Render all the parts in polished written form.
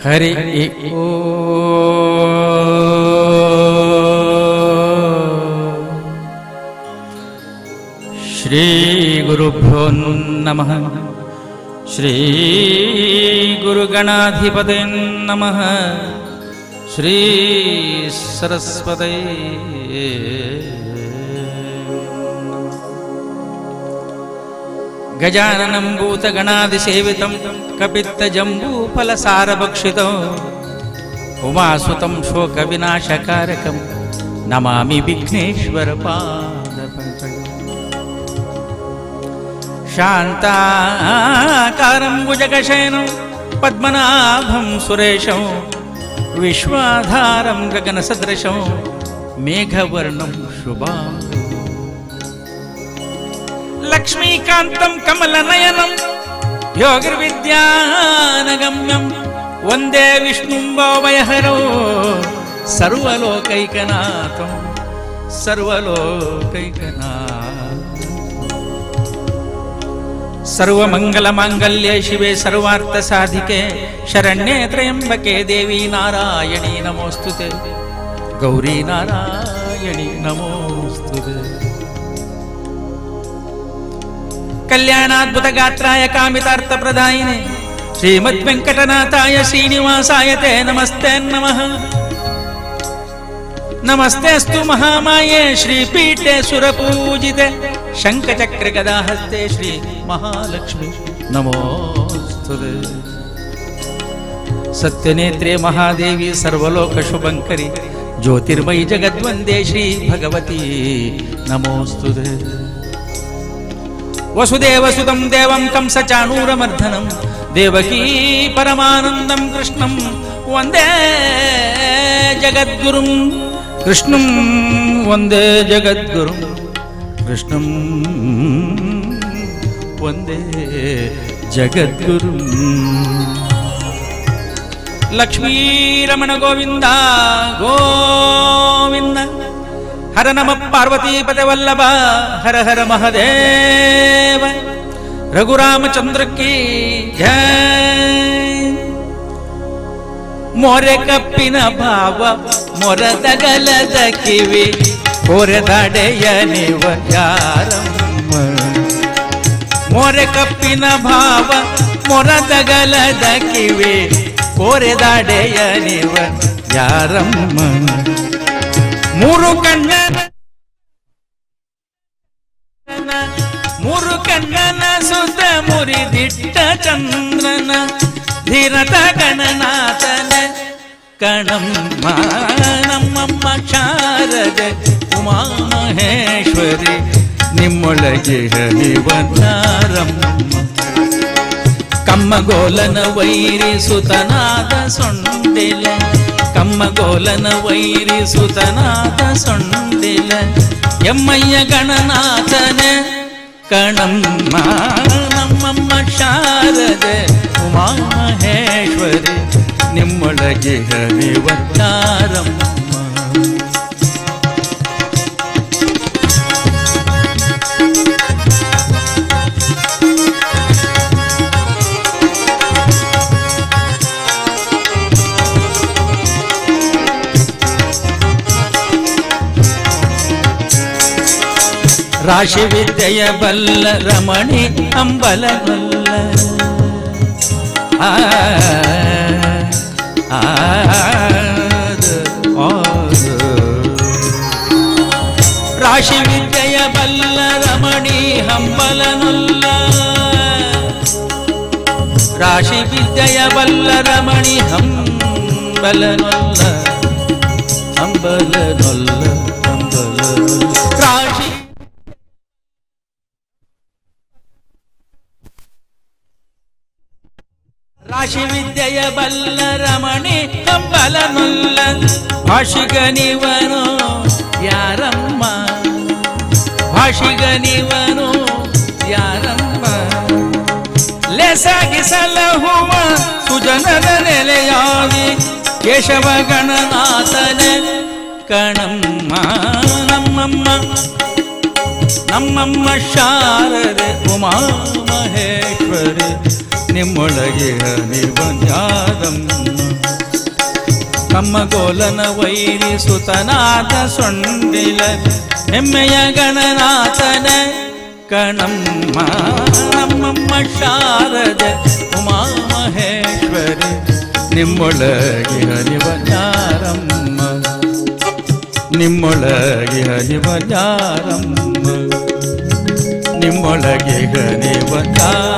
ಹರಿ ಓ ಶ್ರೀ ಗುರುಭ್ಯೋ ನಮಃ. ಶ್ರೀ ಗುರುಗಣಾಧಿಪತೇ ನಮಃ. ಶ್ರೀ ಸರಸ್ವತೇ ಗಜಾನನಂ ಭೂತಗಣಾದಿಸೇವಿತಂ ಕಪಿತ್ತಜಂಬೂಫಲಸಾರಭಕ್ಷಿತಂ ಉಮಾಸುತಂ ಶೋಕವಿನಾಶಕಾರಕಂ ನಮಾಮಿ ವಿಘ್ನೇಶ್ವರ ಪಾದಪಂಕಜಂ. ಶಾಂತಾಕಾರಂ ಭುಜಗಶಯನಂ ಪದ್ಮನಾಭಂ ಸುರೇಶಂ ವಿಶ್ವಾಧಾರಂ ಗಗನಸದೃಶಂ ಮೇಘವರ್ಣಂ ಶುಭಾಂಗಂ ಲಕ್ಷ್ಮೀಕಾಂತಂ ಕಮಲನಯನಂ ಯೋಗಿರ್ವಿದ್ಯಾನಗಮ್ಯಂ ವಂದೇ ವಿಷ್ಣುಂ ಭವಭಯಹರೌ ಸರ್ವಲೋಕೈಕನಾಥಂ ಸರ್ವಲೋಕೈಕನಾಥಂ. ಸರ್ವಮಂಗಲಮಾಂಗಲ್ಯೆ ಶಿವೆ ಸರ್ವಾರ್ಥಸಾಧಿಕೆ ಶರಣ್ಯೆ ತ್ರ್ಯಂಬಕೆ ದೇವಿ ನಾರಾಯಣಿ ನಮೋಸ್ತುತೆ. ಗೌರಿ ನಾರಾಯಣಿ ನಮೋಸ್ತುತೆ. ಕಲ್ಯಾಣಾದ್ಭುತ ಗಾತ್ರಾಯ ಕಾಮಿತಾರ್ಥ ಪ್ರದಾಯಿನೇ ಶ್ರೀಮದ್ ವೆಂಕಟನಾಥಾಯ ಶ್ರೀನಿವಾಸಾಯ ತೇ ನಮಸ್ತೆ ನಮಃ. ನಮಸ್ತೆಸ್ತು ಮಹಾಮಾಯೆ ಶ್ರೀಪೀಠೆ ಸುರಪೂಜಿತೆ ಶಂಖಚಕ್ರ ಗದಾಹಸ್ತೆ ಶ್ರೀ ಮಹಾಲಕ್ಷ್ಮಿ ನಮೋಸ್ತುತೆ. ಸತ್ಯನೇತ್ರೆ ಮಹಾದೇವಿ ಸರ್ವಲೋಕ ಶುಭಂಕರಿ ಜ್ಯೋತಿರ್ಮಯಿ ಜಗದ್ವಂದೇ ಶ್ರೀ ಭಗವತಿ ನಮೋಸ್ತುತೆ. ವಸುದೇವಸುತಂ ದೇವಂ ಕಂಸಚಾಣೂರಮರ್ಧನಂ ದೇವಕೀ ಪರಮಾನಂದಂ ಕೃಷ್ಣಂ ವಂದೇ ಜಗದ್ಗುರುಂ. ಕೃಷ್ಣಂ ವಂದೇ ಜಗದ್ಗುರುಂ. ಕೃಷ್ಣಂ ವಂದೇ ಜಗದ್ಗುರುಂ. ಲಕ್ಷ್ಮೀರಮಣ ಗೋವಿಂದ ಗೋವಿಂದ. ಹರ ನಮ ಪಾರ್ವತೀಪತೆ ವಲ್ಲಭ ಹರ ಹರ ಮಹದೇವ. ರಘುರಾಮಚಂದ್ರ ಕೀ ಜಯ. ಮೊರೆ ಕಪ್ಪಿನ ಭಾವ ಮೊರದಗಲದ ಕಿವಿ ಕೊರೆದಡೆಯ ನಿವ ಯಾರಮ್ಮ. ಮೊರೆ ಕಪ್ಪಿನ ಭಾವ ಮೊರದಗಲದ ಕಿವಿ ಕೊರೆದಡೆಯ ನಿವ ಯಾರಮ್ಮ. ಮೂರು ಕಣ್ಣನ ಸುತ ಮುರಿದಿಟ್ಟ ಚಂದ್ರನ ಧೀರತ ಗಣನಾಥನ ಕಣಮ್ಮ. ನಮ್ಮಮ್ಮ ಶಾರದೆ ಉಮಾ ಮಹೇಶ್ವರಿ ನಿಮ್ಮೊಳಗೆ ಹರಿವನಾರಮ್ಮ. ಕಮ್ಮಗೋಲನ ವೈರಿ ಸುತನಾದ ಸೊಂಡಿಲ ಕಮ್ಮಗೋಲನ ವೈರಿ ಸುತನಾದ ಸೊಂಡಿಲ ಎಮ್ಮಯ್ಯ ಗಣನಾಥನ ಕಣಮ್ಮ. ನಮ್ಮಮ್ಮ ಶಾರದೆ ಉಮಾ ಮಹೇಶ್ವರಿ ನಿಮ್ಮೊಳಗೆ ಹರಿವತ್ತಾರಮ್ಮ. ರಾಶಿ ವಿದ್ಯೆಯ ಬಲ್ಲ ರಮಣಿ ಅಂಬಲಗೊಲ್ಲ. ರಾಶಿ ವಿದ್ಯೆಯ ಬಲ್ಲ ರಮಣಿ ಹಂಬಲನೊಲ್ಲ. ರಾಶಿ ವಿದ್ಯೆಯ ಬಲ್ಲ ರಮಣಿ ಹಂಬಲನೊಲ್ಲ. ಹಂಬಲನೊಲ್ಲ ಹಂಬಲನೊಲ್ಲ. ರಾಶಿ ರಾಶಿ ವಿದ್ಯೆಯ ಬಲ್ಲ ರಮಣಿ ಹಂಬಲನೊಲ್ಲ. ಭಾಷಿಗನಿವನು ಯಾರಮ್ಮ. ಭಾಷಿಗನಿವನು ಯಾರಮ್ಮ. ಲೇಸಾಗಿ ಸಲಹುವ ಸುಜನರ ನೆಲೆಯಾಗಿ ಕೇಶವ ಗಣನಾಥನ ಕಣಮ್ಮ. ನಮ್ಮಮ್ಮ ನಮ್ಮಮ್ಮ ಶಾರದೆ ಉಮಾ ಮಹೇಶ್ವರಿ ನಿಮ್ಮೊಳಗಿಹ ನಿವನ್ಯಾದಮ್ಮ ಕಮ್ಮಗೋಲನ ವೈರಿ ಸುತನಾದ ಸೊಂಡಿಲ ಹೆಮ್ಮೆಯ ಗಣನಾಥನ ಕಣಮ್ಮ ನಮ್ಮಮ್ಮ ಶಾರದೆ ಉಮಾ ಮಹೇಶ್ವರಿ ನಿಮ್ಮೊಳಗಿಹ ನಿವನ್ಯಾರಮ್ಮ ನಿಮ್ಮೊಳಗಿಹ ನಿವನ್ಯಾರಮ್ಮ ನಿಮ್ಮೊಳಗಿಹ ನಿವನ್ಯಾರಮ್ಮ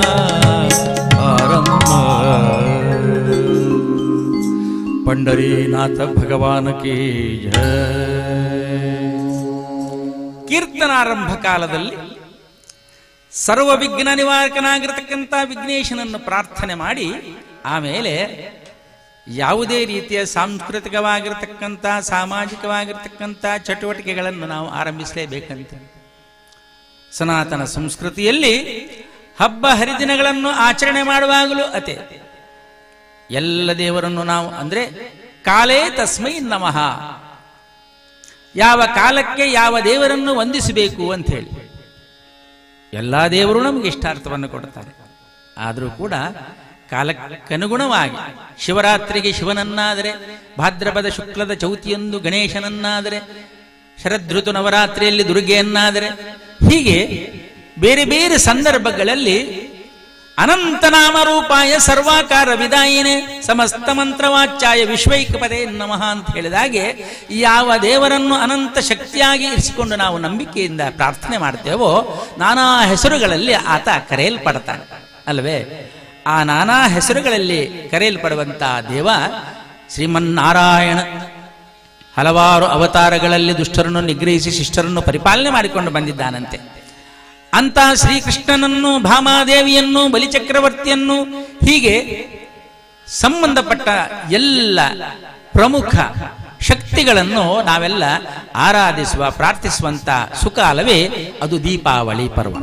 ಪಂಡರೀನಾಥ ಭಗವಾನ ಕೀ ಜಯ. ಕೀರ್ತನಾರಂಭ ಕಾಲದಲ್ಲಿ ಸರ್ವ ವಿಘ್ನ ನಿವಾರಕನಾಗಿರತಕ್ಕಂಥ ವಿಘ್ನೇಶನನ್ನು ಪ್ರಾರ್ಥನೆ ಮಾಡಿ ಆಮೇಲೆ ಯಾವುದೇ ರೀತಿಯ ಸಾಂಸ್ಕೃತಿಕವಾಗಿರತಕ್ಕಂಥ ಸಾಮಾಜಿಕವಾಗಿರತಕ್ಕಂಥ ಚಟುವಟಿಕೆಗಳನ್ನು ನಾವು ಆರಂಭಿಸಲೇಬೇಕಂತ. ಸನಾತನ ಸಂಸ್ಕೃತಿಯಲ್ಲಿ ಹಬ್ಬ ಹರಿದಿನಗಳನ್ನು ಆಚರಣೆ ಮಾಡುವಾಗಲೂ ಅತೆ ಎಲ್ಲ ದೇವರನ್ನು ನಾವು ಅಂದರೆ ಕಾಲೇ ತಸ್ಮೈ ನಮಃ, ಯಾವ ಕಾಲಕ್ಕೆ ಯಾವ ದೇವರನ್ನು ವಂದಿಸಬೇಕು ಅಂತ ಹೇಳಿ ಎಲ್ಲ ದೇವರು ನಮಗೆ ಇಷ್ಟಾರ್ಥವನ್ನು ಕೊಡ್ತಾರೆ. ಆದರೂ ಕೂಡ ಕಾಲಕ್ಕನುಗುಣವಾಗಿ ಶಿವರಾತ್ರಿಗೆ ಶಿವನನ್ನಾದರೆ, ಭಾದ್ರಪದ ಶುಕ್ಲದ ಚೌತಿಯಂದು ಗಣೇಶನನ್ನಾದರೆ, ಶರದೃತು ನವರಾತ್ರಿಯಲ್ಲಿ ದುರ್ಗೆಯನ್ನಾದರೆ, ಹೀಗೆ ಬೇರೆ ಬೇರೆ ಸಂದರ್ಭಗಳಲ್ಲಿ ಅನಂತನಾಮರೂಪಾಯ ಸರ್ವಾಕಾರ ವಿದಾಯಿನೇ ಸಮಸ್ತ ಮಂತ್ರವಾಚ್ಯಾಯ ವಿಶ್ವೈಕಪದೇ ನಮಃ ಅಂತ ಹೇಳಿದಾಗೆ ಯಾವ ದೇವರನ್ನು ಅನಂತ ಶಕ್ತಿಯಾಗಿ ಇರಿಸಿಕೊಂಡು ನಾವು ನಂಬಿಕೆಯಿಂದ ಪ್ರಾರ್ಥನೆ ಮಾಡ್ತೇವೋ ನಾನಾ ಹೆಸರುಗಳಲ್ಲಿ ಆತ ಕರೆಯಲ್ಪಡ್ತಾನೆ ಅಲ್ವೇ. ಆ ನಾನಾ ಹೆಸರುಗಳಲ್ಲಿ ಕರೆಯಲ್ಪಡುವಂಥ ದೇವ ಶ್ರೀಮನ್ನಾರಾಯಣ ಹಲವಾರು ಅವತಾರಗಳಲ್ಲಿ ದುಷ್ಟರನ್ನು ನಿಗ್ರಹಿಸಿ ಶಿಷ್ಟರನ್ನು ಪರಿಪಾಲನೆ ಮಾಡಿಕೊಂಡು ಬಂದಿದ್ದಾನಂತೆ. ಅಂತ ಶ್ರೀಕೃಷ್ಣನನ್ನು, ಭಾಮಾದೇವಿಯನ್ನು, ಬಲಿಚಕ್ರವರ್ತಿಯನ್ನು, ಹೀಗೆ ಸಂಬಂಧಪಟ್ಟ ಎಲ್ಲ ಪ್ರಮುಖ ಶಕ್ತಿಗಳನ್ನು ನಾವೆಲ್ಲ ಆರಾಧಿಸುವ ಪ್ರಾರ್ಥಿಸುವಂತ ಸುಕಾಲವೇ ಅದು ದೀಪಾವಳಿ ಪರ್ವ.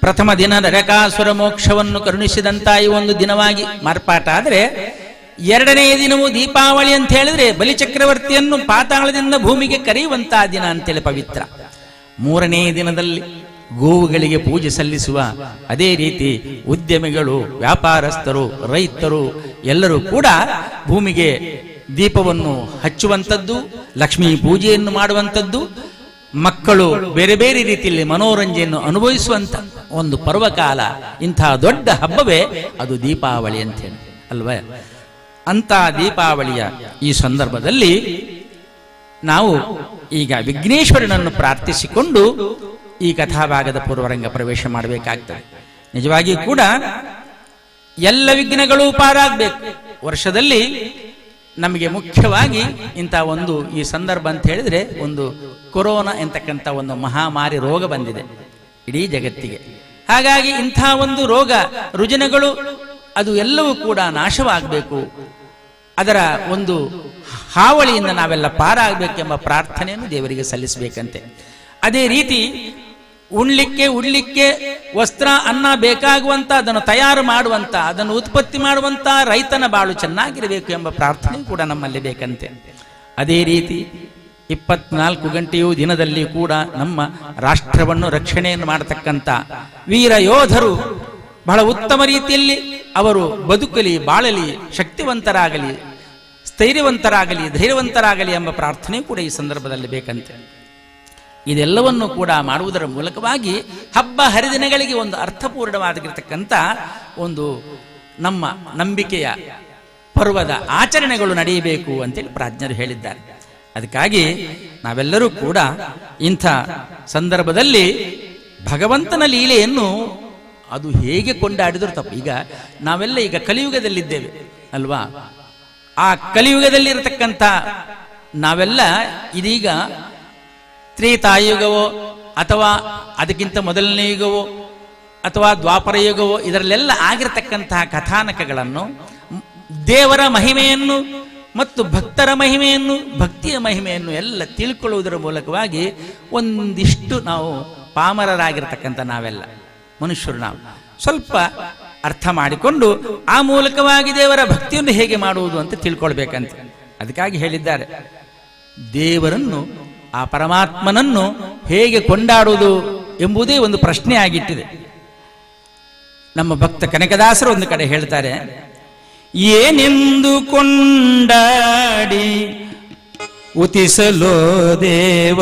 ಪ್ರಥಮ ದಿನ ನರಕಾಸುರ ಮೋಕ್ಷವನ್ನು ಕರುಣಿಸಿದಂತ ಈ ಒಂದು ದಿನವಾಗಿ ಮಾರ್ಪಾಟ ಆದರೆ, ಎರಡನೇ ದಿನವೂ ದೀಪಾವಳಿ ಅಂತ ಹೇಳಿದ್ರೆ ಬಲಿಚಕ್ರವರ್ತಿಯನ್ನು ಪಾತಾಳದಿಂದ ಭೂಮಿಗೆ ಕರೆಯುವಂತಹ ದಿನ ಅಂತೇಳಿ ಪವಿತ್ರ. ಮೂರನೇ ದಿನದಲ್ಲಿ ಗೋವುಗಳಿಗೆ ಪೂಜೆ ಸಲ್ಲಿಸುವ, ಅದೇ ರೀತಿ ಉದ್ಯಮಿಗಳು, ವ್ಯಾಪಾರಸ್ಥರು, ರೈತರು ಎಲ್ಲರೂ ಕೂಡ ಭೂಮಿಗೆ ದೀಪವನ್ನು ಹಚ್ಚುವಂಥದ್ದು, ಲಕ್ಷ್ಮೀ ಪೂಜೆಯನ್ನು ಮಾಡುವಂಥದ್ದು, ಮಕ್ಕಳು ಬೇರೆ ಬೇರೆ ರೀತಿಯಲ್ಲಿ ಮನೋರಂಜನೆಯನ್ನು ಅನುಭವಿಸುವಂತ ಒಂದು ಪರ್ವಕಾಲ. ಇಂತಹ ದೊಡ್ಡ ಹಬ್ಬವೇ ಅದು ದೀಪಾವಳಿ ಅಂತೇಳಿ ಅಲ್ವೇ. ಅಂತ ದೀಪಾವಳಿಯ ಈ ಸಂದರ್ಭದಲ್ಲಿ ನಾವು ಈಗ ವಿಘ್ನೇಶ್ವರನನ್ನು ಪ್ರಾರ್ಥಿಸಿಕೊಂಡು ಈ ಕಥಾಭಾಗದ ಪೂರ್ವರಂಗ ಪ್ರವೇಶ ಮಾಡಬೇಕಾಗ್ತದೆ. ನಿಜವಾಗಿ ಕೂಡ ಎಲ್ಲ ವಿಘ್ನಗಳು ಪಾರಾಗಬೇಕು. ವರ್ಷದಲ್ಲಿ ನಮಗೆ ಮುಖ್ಯವಾಗಿ ಇಂಥ ಒಂದು ಈ ಸಂದರ್ಭ ಅಂತ ಹೇಳಿದ್ರೆ ಒಂದು ಕೊರೋನಾ ಎಂತಕ್ಕಂಥ ಒಂದು ಮಹಾಮಾರಿ ರೋಗ ಬಂದಿದೆ ಇಡೀ ಜಗತ್ತಿಗೆ. ಹಾಗಾಗಿ ಇಂಥ ಒಂದು ರೋಗ ರುಜಿನಗಳು ಅದು ಎಲ್ಲವೂ ಕೂಡ ನಾಶವಾಗಬೇಕು, ಅದರ ಒಂದು ಹಾವಳಿಯಿಂದ ನಾವೆಲ್ಲ ಪಾರಾಗಬೇಕೆಂಬ ಪ್ರಾರ್ಥನೆಯನ್ನು ದೇವರಿಗೆ ಸಲ್ಲಿಸಬೇಕಂತೆ. ಅದೇ ರೀತಿ ಉಣ್ಲಿಕ್ಕೆ ಉಡ್ಲಿಕ್ಕೆ ವಸ್ತ್ರ ಅನ್ನ ಬೇಕಾಗುವಂತ, ಅದನ್ನು ತಯಾರು ಮಾಡುವಂತ, ಅದನ್ನು ಉತ್ಪತ್ತಿ ಮಾಡುವಂತ ರೈತನ ಬಾಳು ಚೆನ್ನಾಗಿರಬೇಕು ಎಂಬ ಪ್ರಾರ್ಥನೆ ಕೂಡ ನಮ್ಮಲ್ಲಿ ಬೇಕಂತೆ. ಅದೇ ರೀತಿ 24 ಗಂಟೆಯೂ ದಿನದಲ್ಲಿ ಕೂಡ ನಮ್ಮ ರಾಷ್ಟ್ರವನ್ನು ರಕ್ಷಣೆಯನ್ನು ಮಾಡತಕ್ಕಂಥ ವೀರ ಯೋಧರು ಬಹಳ ಉತ್ತಮ ರೀತಿಯಲ್ಲಿ ಅವರು ಬದುಕಲಿ, ಬಾಳಲಿ, ಶಕ್ತಿವಂತರಾಗಲಿ, ಸ್ಥೈರ್ಯವಂತರಾಗಲಿ, ಧೈರ್ಯವಂತರಾಗಲಿ ಎಂಬ ಪ್ರಾರ್ಥನೆ ಕೂಡ ಈ ಸಂದರ್ಭದಲ್ಲಿ ಬೇಕಂತೆ. ಇದೆಲ್ಲವನ್ನು ಕೂಡ ಮಾಡುವುದರ ಮೂಲಕವಾಗಿ ಹಬ್ಬ ಹರಿದಿನಗಳಿಗೆ ಒಂದು ಅರ್ಥಪೂರ್ಣವಾಗಿರ್ತಕ್ಕಂಥ ಒಂದು ನಮ್ಮ ನಂಬಿಕೆಯ ಪರ್ವದ ಆಚರಣೆಗಳು ನಡೆಯಬೇಕು ಅಂತೇಳಿ ಪ್ರಾಜ್ಞರು ಹೇಳಿದ್ದಾರೆ. ಅದಕ್ಕಾಗಿ ನಾವೆಲ್ಲರೂ ಕೂಡ ಇಂಥ ಸಂದರ್ಭದಲ್ಲಿ ಭಗವಂತನ ಲೀಲೆಯನ್ನು ಅದು ಹೇಗೆ ಕೊಂಡಾಡಿದ್ರು ತಪ್ಪು. ಈಗ ನಾವೆಲ್ಲ ಈಗ ಕಲಿಯುಗದಲ್ಲಿದ್ದೇವೆ ಅಲ್ವಾ. ಆ ಕಲಿಯುಗದಲ್ಲಿರತಕ್ಕಂಥ ನಾವೆಲ್ಲ ಇದೀಗ ತ್ರೇತಾಯುಗವೋ ಅಥವಾ ಅದಕ್ಕಿಂತ ಮೊದಲನೇ ಯುಗವೋ ಅಥವಾ ದ್ವಾಪರ ಯುಗವೋ ಇದರಲ್ಲೆಲ್ಲ ಆಗಿರತಕ್ಕಂತಹ ಕಥಾನಕಗಳನ್ನು, ದೇವರ ಮಹಿಮೆಯನ್ನು ಮತ್ತು ಭಕ್ತರ ಮಹಿಮೆಯನ್ನು, ಭಕ್ತಿಯ ಮಹಿಮೆಯನ್ನು ಎಲ್ಲ ತಿಳ್ಕೊಳ್ಳುವುದರ ಮೂಲಕವಾಗಿ ಒಂದಿಷ್ಟು ನಾವು ಪಾಮರರಾಗಿರ್ತಕ್ಕಂಥ ನಾವೆಲ್ಲ ಮನುಷ್ಯರು ನಾವು ಸ್ವಲ್ಪ ಅರ್ಥ ಮಾಡಿಕೊಂಡು ಆ ಮೂಲಕವಾಗಿ ದೇವರ ಭಕ್ತಿಯನ್ನು ಹೇಗೆ ಮಾಡುವುದು ಅಂತ ತಿಳ್ಕೊಳ್ಬೇಕಂತ. ಅದಕ್ಕಾಗಿ ಹೇಳಿದ್ದಾರೆ, ದೇವರನ್ನು, ಆ ಪರಮಾತ್ಮನನ್ನು ಹೇಗೆ ಕೊಂಡಾಡುವುದು ಎಂಬುದೇ ಒಂದು ಪ್ರಶ್ನೆ ಆಗಿಟ್ಟಿದೆ. ನಮ್ಮ ಭಕ್ತ ಕನಕದಾಸರು ಒಂದು ಕಡೆ ಹೇಳ್ತಾರೆ, ಏನೆಂದು ಕೊಂಡಾಡಿ ಉತಿಸಲೋ ದೇವ,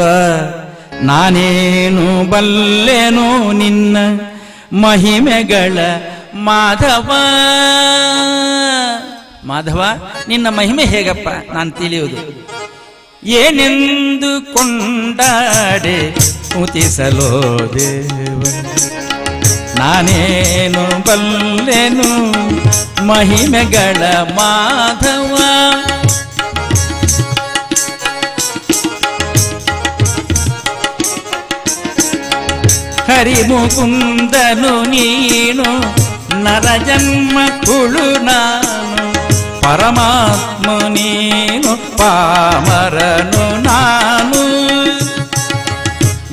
ನಾನೇನು ಬಲ್ಲೆನೋ ನಿನ್ನ ಮಹಿಮೆಗಳ ಮಾಧವ. ಮಾಧವ, ನಿನ್ನ ಮಹಿಮೆ ಹೇಗಪ್ಪ ನಾನು ತಿಳಿಯುವುದು. ಏನೆಂದು ಕೊಂಡಾಡೆ ಉತಿಸಲೋ ದೇವ, ನಾನೇನು ಬಲ್ಲೆನು ಮಹಿಮೆಗಳ ಮಾಧವ. ಹರಿಮುಕುಂದನು ನೀನು, ನರಜನ್ಮ ಕುಳು ನಾನು, ಪರಮಾತ್ಮ ನೀನು, ಪಾಮರನು ನಾನು.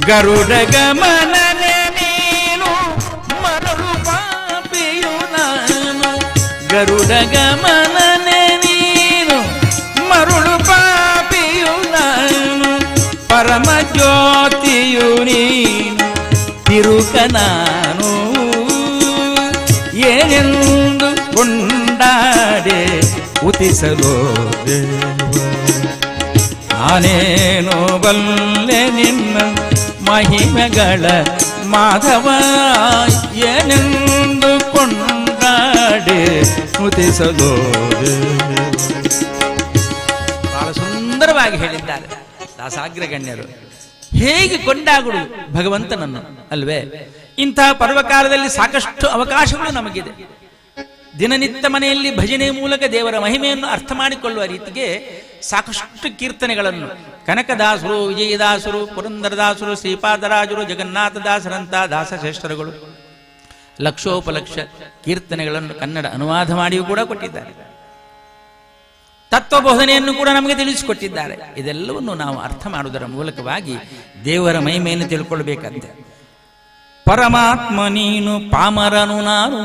ಗರುಡ ಗಮನನೆ ನೀನು, ಮರಳು ಪಾಪಿಯು ನಾನು. ಗರುಡ ಗಮನನೆ ನೀನು, ಮರುಳು ಪಾಪಿಯು ನಾನು. ಪರಮ ಜ್ಯೋತಿಯು ನೀನು, ತಿರುಕ ನಾನು. ಏನೆಂದು ಕೊಂಡಾಡೆ ಉತಿಸಲೋ ದೇವ, ನಾನೇನು ಬಲ್ಲೆ ನಿನ್ನ ಮಹಿಮೆಗಳ ಮಾಧವ. ಏನೆಂದು ಕೊಂಡಾಡೆ ಉತಿಸಲೋ ದೇವ. ಬಹಳ ಸುಂದರವಾಗಿ ಹೇಳಿದ್ದಾರೆ ದಾಸಾಗ್ರಗಣ್ಯರು. ಹೇಗೆ ಕೊಂಡಾಗುಡು ಭಗವಂತನನ್ನು ಅಲ್ವೇ? ಇಂತಹ ಪರ್ವಕಾಲದಲ್ಲಿ ಸಾಕಷ್ಟು ಅವಕಾಶಗಳು ನಮಗಿದೆ. ದಿನನಿತ್ಯ ಮನೆಯಲ್ಲಿ ಭಜನೆ ಮೂಲಕ ದೇವರ ಮಹಿಮೆಯನ್ನು ಅರ್ಥ ಮಾಡಿಕೊಳ್ಳುವ ರೀತಿಗೆ ಸಾಕಷ್ಟು ಕೀರ್ತನೆಗಳನ್ನು ಕನಕದಾಸರು, ವಿಜಯದಾಸರು, ಪುರಂದರದಾಸರು, ಶ್ರೀಪಾದರಾಜರು, ಜಗನ್ನಾಥದಾಸರಂಥ ದಾಸಶ್ರೇಷ್ಠರುಗಳು ಲಕ್ಷೋಪಲಕ್ಷ ಕೀರ್ತನೆಗಳನ್ನು ಕನ್ನಡ ಅನುವಾದ ಮಾಡಿಯೂ ಕೂಡ ಕೊಟ್ಟಿದ್ದಾರೆ. ತತ್ವಬೋಧನೆಯನ್ನು ಕೂಡ ನಮಗೆ ತಿಳಿಸಿಕೊಟ್ಟಿದ್ದಾರೆ. ಇದೆಲ್ಲವನ್ನು ನಾವು ಅರ್ಥ ಮಾಡುವುದರ ಮೂಲಕವಾಗಿ ದೇವರ ಮಹಿಮೆಯನ್ನು ತಿಳ್ಕೊಳ್ಬೇಕಂತೆ. ಪರಮಾತ್ಮ ನೀನು, ಪಾಮರನು ನಾನು.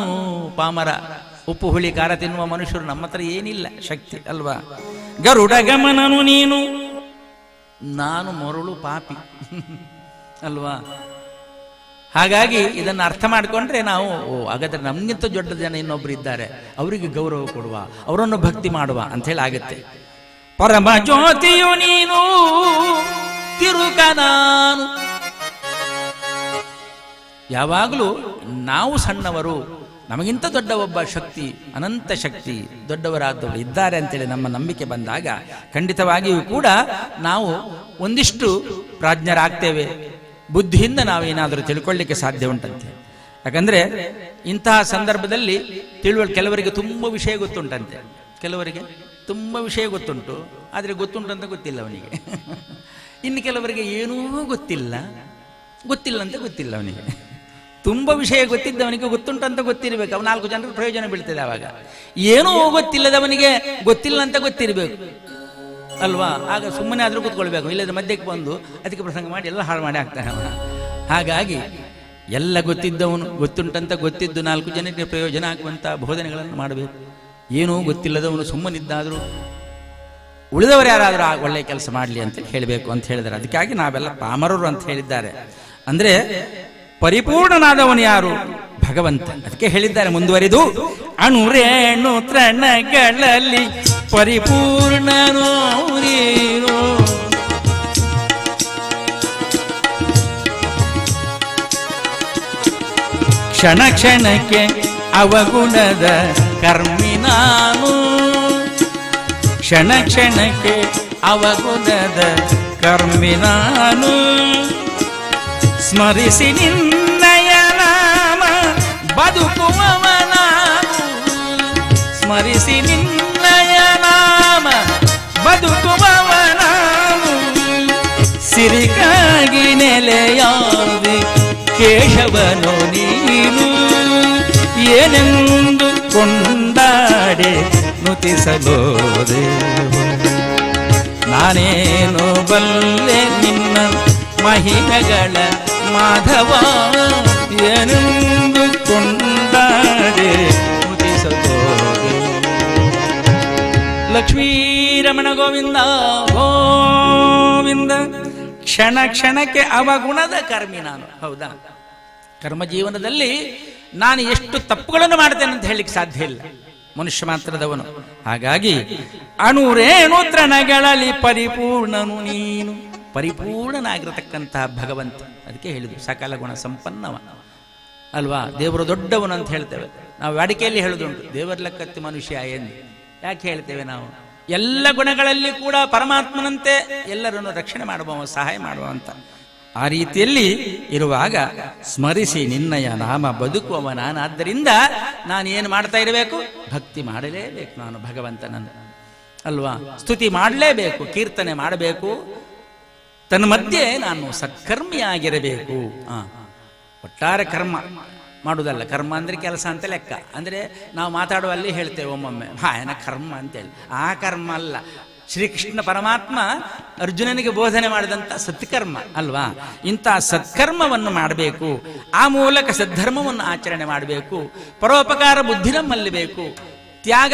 ಪಾಮರ, ಉಪ್ಪು ಹುಳಿ ಖಾರ ತಿನ್ನುವ ಮನುಷ್ಯರು ನಮ್ಮ ಹತ್ರ ಏನಿಲ್ಲ ಶಕ್ತಿ ಅಲ್ವಾ. ಗರುಡ ಗಮನನು ನೀನು, ನಾನು ಮರುಳು ಪಾಪಿ ಅಲ್ವಾ. ಹಾಗಾಗಿ ಇದನ್ನು ಅರ್ಥ ಮಾಡಿಕೊಂಡ್ರೆ ನಾವು ಹಾಗಾದ್ರೆ ನಮ್ಗಿಂತ ದೊಡ್ಡ ಜನ ಇನ್ನೊಬ್ರು ಇದ್ದಾರೆ, ಅವರಿಗೆ ಗೌರವ ಕೊಡುವ, ಅವರನ್ನು ಭಕ್ತಿ ಮಾಡುವ ಅಂತ ಹೇಳಿ ಆಗುತ್ತೆ. ಪರಮ ಜ್ಯೋತಿಯು ನೀನು, ತಿರುಕ ನಾನು. ಯಾವಾಗಲೂ ನಾವು ಸಣ್ಣವರು, ನಮಗಿಂತ ದೊಡ್ಡ ಒಬ್ಬ ಶಕ್ತಿ, ಅನಂತ ಶಕ್ತಿ, ದೊಡ್ಡವರಾದವರು ಇದ್ದಾರೆ ಅಂತೇಳಿ ನಮ್ಮ ನಂಬಿಕೆ ಬಂದಾಗ ಖಂಡಿತವಾಗಿಯೂ ಕೂಡ ನಾವು ಒಂದಿಷ್ಟು ಪ್ರಾಜ್ಞರಾಗ್ತೇವೆ. ಬುದ್ಧಿಯಿಂದ ನಾವೇನಾದರೂ ತಿಳ್ಕೊಳ್ಳಿಕ್ಕೆ ಸಾಧ್ಯ ಉಂಟಂತೆ. ಯಾಕಂದರೆ ಇಂತಹ ಸಂದರ್ಭದಲ್ಲಿ ಕೆಲವರಿಗೆ ತುಂಬ ವಿಷಯ ಗೊತ್ತುಂಟಂತೆ, ಕೆಲವರಿಗೆ ತುಂಬ ವಿಷಯ ಗೊತ್ತುಂಟು, ಆದರೆ ಗೊತ್ತುಂಟಂತ ಗೊತ್ತಿಲ್ಲ ಅವನಿಗೆ. ಇನ್ನು ಕೆಲವರಿಗೆ ಏನೂ ಗೊತ್ತಿಲ್ಲ ಅಂತ ಗೊತ್ತಿಲ್ಲ ಅವನಿಗೆ. ತುಂಬ ವಿಷಯ ಗೊತ್ತಿದ್ದವನಿಗೆ ಗೊತ್ತುಂಟಂತ ಗೊತ್ತಿರಬೇಕು, ಅವ 4 ಜನರಿಗೆ ಪ್ರಯೋಜನ ಬೀಳ್ತದೆ. ಆವಾಗ ಏನೂ ಗೊತ್ತಿಲ್ಲದವನಿಗೆ ಗೊತ್ತಿಲ್ಲ ಅಂತ ಗೊತ್ತಿರಬೇಕು ಅಲ್ವಾ. ಆಗ ಸುಮ್ಮನೆ ಆದರೂ ಕೂತ್ಕೊಳ್ಬೇಕು, ಇಲ್ಲದ ಮಧ್ಯಕ್ಕೆ ಬಂದು ಅದಕ್ಕೆ ಪ್ರಸಂಗ ಮಾಡಿ ಎಲ್ಲ ಹಾಳು ಮಾಡಿ ಆಗ್ತಾನೆ ಅವನ. ಹಾಗಾಗಿ ಎಲ್ಲ ಗೊತ್ತಿದ್ದವನು ಗೊತ್ತುಂಟಂತ ಗೊತ್ತಿದ್ದು 4 ಜನಕ್ಕೆ ಪ್ರಯೋಜನ ಆಗುವಂಥ ಬೋಧನೆಗಳನ್ನು ಮಾಡಬೇಕು. ಏನೂ ಗೊತ್ತಿಲ್ಲದವನು ಸುಮ್ಮನಿದ್ದಾದರೂ ಉಳಿದವರು ಯಾರಾದರೂ ಒಳ್ಳೆಯ ಕೆಲಸ ಮಾಡಲಿ ಅಂತ ಹೇಳಬೇಕು ಅಂತ ಹೇಳಿದ್ದಾರೆ. ಅದಕ್ಕಾಗಿ ನಾವೆಲ್ಲ ಪಾಮರರು ಅಂತ ಹೇಳಿದ್ದಾರೆ. ಅಂದರೆ ಪರಿಪೂರ್ಣನಾದವನು ಯಾರು? ಭಗವಂತ. ಅದಕ್ಕೆ ಹೇಳಿದ್ದಾರೆ ಮುಂದುವರಿದು, ಅಣುರೇಣು ತೃಣಗಳಲ್ಲಿ ಪರಿಪೂರ್ಣನೋ ನೀನು. ಕ್ಷಣ ಕ್ಷಣಕ್ಕೆ ಅವಗುಣದ ಕರ್ಮಿ ನಾನು. ಕ್ಷಣ ಕ್ಷಣಕ್ಕೆ ಅವಗುಣದ ಕರ್ಮಿ ನಾನು. ಸ್ಮರಿಸಿ ನಿನ್ನಯ ನಾಮ ಬದುಕುವವ ನಾನು. ಸ್ಮರಿಸಿ ನಿನ್ನಯ ನಾಮ ಬದುಕುವವ ನಾನು. ಸಿರಿಗಾಗಿ ನೆಲೆಯಾದೆ ಕೇಶವನು ನೀನು. ಏನೆಂದು ಕೊಂಡಾಡೆ ನುತಿಸಲೋ ದೇವ, ನಾನೇನು ಬಲ್ಲೆ ನಿನ್ನ ಮಹಿಮೆಗಳ ಮಾಧವ. ಏನೆಂದು ಕೊಂಡಾಡೆ ನುತಿಸಲೋ ಲಕ್ಷ್ಮೀರಮಣ ಗೋವಿಂದ ಗೋವಿಂದ. ಕ್ಷಣ ಕ್ಷಣಕ್ಕೆ ಅವಗುಣದ ಕರ್ಮಿ ನಾನು. ಹೌದಾ? ಕರ್ಮ ಜೀವನದಲ್ಲಿ ನಾನು ಎಷ್ಟು ತಪ್ಪುಗಳನ್ನು ಮಾಡ್ತೇನೆ ಅಂತ ಹೇಳಲಿಕ್ಕೆ ಸಾಧ್ಯ ಇಲ್ಲ, ಮನುಷ್ಯ ಮಾತ್ರದವನು. ಹಾಗಾಗಿ ಅಣುರೇಣು ತೃಣಗಳಲ್ಲಿ ಪರಿಪೂರ್ಣನು ನೀನು, ಪರಿಪೂರ್ಣನಾಗಿರತಕ್ಕಂತಹ ಭಗವಂತ. ಅದಕ್ಕೆ ಹೇಳಿದ್ದು ಸಕಲ ಗುಣ ಸಂಪನ್ನವ ಅಲ್ವಾ. ದೇವರು ದೊಡ್ಡವನು ಅಂತ ಹೇಳ್ತೇವೆ ನಾವು, ವಾಡಿಕೆಯಲ್ಲಿ ಹೇಳುದುಂಟು ದೇವರ ಲೆಕ್ಕತ್ತಿ ಮನುಷ್ಯ ಎಂದು. ಯಾಕೆ ಹೇಳ್ತೇವೆ ನಾವು? ಎಲ್ಲ ಗುಣಗಳಲ್ಲಿ ಕೂಡ ಪರಮಾತ್ಮನಂತೆ ಎಲ್ಲರನ್ನು ರಕ್ಷಣೆ ಮಾಡುವ, ಸಹಾಯ ಮಾಡುವ ಅಂತ. ಆ ರೀತಿಯಲ್ಲಿ ಇರುವಾಗ ಸ್ಮರಿಸಿ ನಿನ್ನಯ ನಾಮ ಬದುಕುವವ ನಾನಾದ್ದರಿಂದ ನಾನು ಏನು ಮಾಡ್ತಾ ಇರಬೇಕು? ಭಕ್ತಿ ಮಾಡಲೇಬೇಕು ನಾನು ಭಗವಂತನನ್ನು ಅಲ್ವಾ. ಸ್ತುತಿ ಮಾಡಲೇಬೇಕು, ಕೀರ್ತನೆ ಮಾಡಬೇಕು, ತನ್ನ ಮಧ್ಯೆ ನಾನು ಸತ್ಕರ್ಮಿಯಾಗಿರಬೇಕು. ಒಟ್ಟಾರೆ ಕರ್ಮ ಮಾಡುವುದಲ್ಲ, ಕರ್ಮ ಅಂದರೆ ಕೆಲಸ ಅಂತ ಲೆಕ್ಕ. ಅಂದರೆ ನಾವು ಮಾತಾಡುವಲ್ಲಿ ಹೇಳ್ತೇವೆ ಒಮ್ಮೊಮ್ಮೆ ಏನ ಕರ್ಮ ಅಂತೇಳಿ, ಆ ಕರ್ಮ ಅಲ್ಲ. ಶ್ರೀಕೃಷ್ಣ ಪರಮಾತ್ಮ ಅರ್ಜುನನಿಗೆ ಬೋಧನೆ ಮಾಡಿದಂಥ ಸತ್ಕರ್ಮ ಅಲ್ವಾ. ಇಂಥ ಸತ್ಕರ್ಮವನ್ನು ಮಾಡಬೇಕು, ಆ ಮೂಲಕ ಸದ್ಧರ್ಮವನ್ನು ಆಚರಣೆ ಮಾಡಬೇಕು, ಪರೋಪಕಾರ ಬುದ್ಧಿ ನಮ್ಮಲ್ಲಿ ಬೇಕು, ತ್ಯಾಗ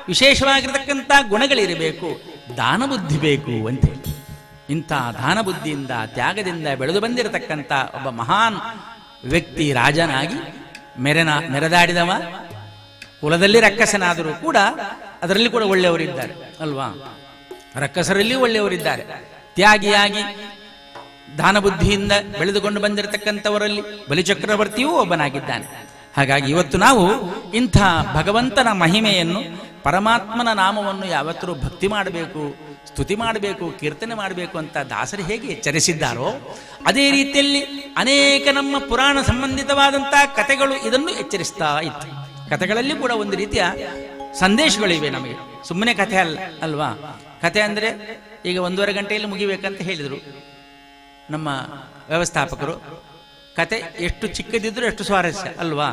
ವಿಶೇಷವಾಗಿರತಕ್ಕಂಥ ಗುಣಗಳಿರಬೇಕು, ದಾನ ಬುದ್ಧಿ ಬೇಕು ಅಂತೇಳಿ. ಇಂಥ ದಾನ ಬುದ್ಧಿಯಿಂದ ತ್ಯಾಗದಿಂದ ಬೆಳೆದು ಬಂದಿರತಕ್ಕಂಥ ಒಬ್ಬ ಮಹಾನ್ ವ್ಯಕ್ತಿ, ರಾಜನಾಗಿ ಮೆರೆದಾಡಿದವ, ಕುಲದಲ್ಲಿ ರಕ್ಕಸನಾದರೂ ಕೂಡ ಅದರಲ್ಲಿ ಕೂಡ ಒಳ್ಳೆಯವರಿದ್ದಾರೆ ಅಲ್ವಾ. ರಕ್ಕಸರಲ್ಲಿ ಒಳ್ಳೆಯವರಿದ್ದಾರೆ, ತ್ಯಾಗಿಯಾಗಿ ದಾನ ಬುದ್ಧಿಯಿಂದ ಬೆಳೆದುಕೊಂಡು ಬಂದಿರತಕ್ಕಂಥವರಲ್ಲಿ ಬಲಿಚಕ್ರವರ್ತಿಯೂ ಒಬ್ಬನಾಗಿದ್ದಾನೆ. ಹಾಗಾಗಿ ಇವತ್ತು ನಾವು ಇಂಥ ಭಗವಂತನ ಮಹಿಮೆಯನ್ನು, ಪರಮಾತ್ಮನ ನಾಮವನ್ನು ಯಾವತ್ತೂ ಭಕ್ತಿ ಮಾಡಬೇಕು, ಸ್ತುತಿ ಮಾಡಬೇಕು, ಕೀರ್ತನೆ ಮಾಡಬೇಕು ಅಂತ ದಾಸರು ಹೇಗೆ ಎಚ್ಚರಿಸಿದ್ದಾರೋ ಅದೇ ರೀತಿಯಲ್ಲಿ ಅನೇಕ ನಮ್ಮ ಪುರಾಣ ಸಂಬಂಧಿತವಾದಂಥ ಕಥೆಗಳು ಇದನ್ನು ಎಚ್ಚರಿಸ್ತಾ ಇತ್ತು. ಕಥೆಗಳಲ್ಲಿ ಕೂಡ ಒಂದು ರೀತಿಯ ಸಂದೇಶಗಳಿವೆ ನಮಗೆ, ಸುಮ್ಮನೆ ಕಥೆ ಅಲ್ಲ ಅಲ್ವಾ. ಕಥೆ ಅಂದರೆ ಈಗ 1.5 ಗಂಟೆಯಲ್ಲಿ ಮುಗಿಬೇಕಂತ ಹೇಳಿದರು ನಮ್ಮ ವ್ಯವಸ್ಥಾಪಕರು. ಕತೆ ಎಷ್ಟು ಚಿಕ್ಕದಿದ್ರು ಎಷ್ಟು ಸ್ವಾರಸ್ಯ ಅಲ್ವಾ.